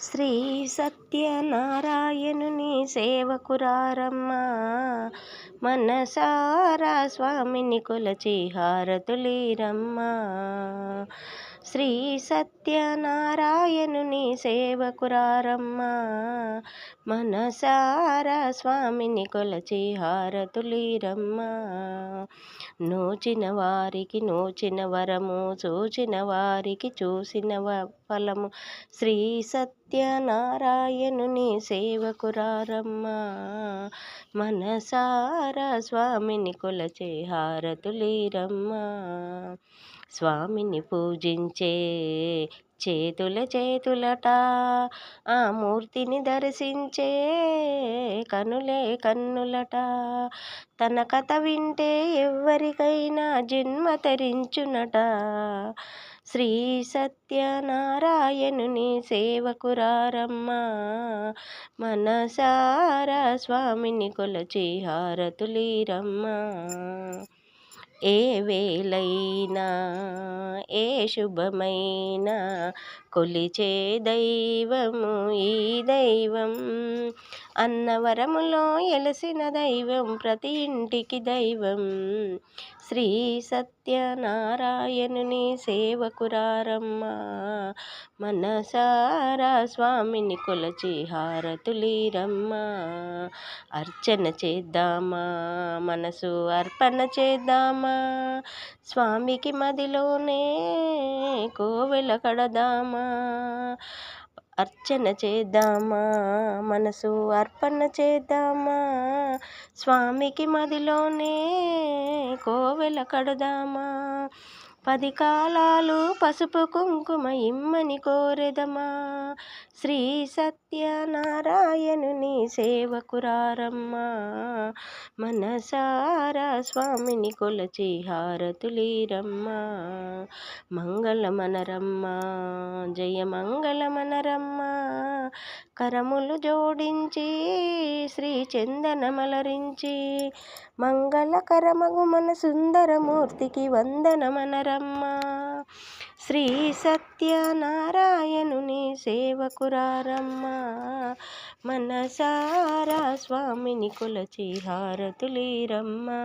శ్రీ సత్యనారాయణుని సేవకురారమ్మా, మనసారా స్వామిని కొలచి హారతులీరమ్మా. శ్రీ సత్యనారాయణుని సేవకురారమ్మా, మనసారా స్వామిని కొలచి హారతులీరమ్మా. నోచిన వారికి నోచిన వరము, చూచిన వారికి చూసిన ఫలము. శ్రీ సత్యనారాయణుని సేవకురారమ్మా, మనసారా స్వామిని కొలచే హారతులీరమ్మా. స్వామిని పూజించే చేతులట, ఆ మూర్తిని దర్శించే కనులే కన్నులట. తన కథ వింటే ఎవ్వరికైనా జన్మ తరించునట. శ్రీ సత్యనారాయణుని సేవకురారమ్మా, మనసారా స్వామిని కొలచి హారతులీరమ్మా. ఏ వేళైనా ఏ శుభమైనా కొలిచే దైవము ఈ దైవం. అన్నవరములో ఎలసిన దైవం, ప్రతి ఇంటికి దైవం. శ్రీ సత్యనారాయణుని సేవకురారమ్మా, మనసారా స్వామిని కొలచి హారతులీరమ్మా. అర్చన చేద్దామా, మనసు అర్పణ చేద్దామా, స్వామికి మదిలోనే కోవెల కడదామా. అర్చన చేద్దామా, మనసు అర్పణ చేద్దామా, స్వామికి మదిలోనే కోవెల కడదామా. 10 కాలాలు పసుపు కుంకుమ ఇమ్మని కోరెదమా. శ్రీ సత్యనారాయణుని సేవకురారమ్మా, మనసారా స్వామిని కొలచి హారతులీరమ్మా. మంగళమనరమ్మా, జయ మంగళమనరమ్మా. కరములు జోడించి శ్రీ చందనమలరించి, మంగళకరమగు మన సుందరమూర్తికి వందనమనరమ్మా. శ్రీ సత్యనారాయణుని సేవకురారమ్మా, మనసారా స్వామిని కొలచి హారతులీరమ్మా.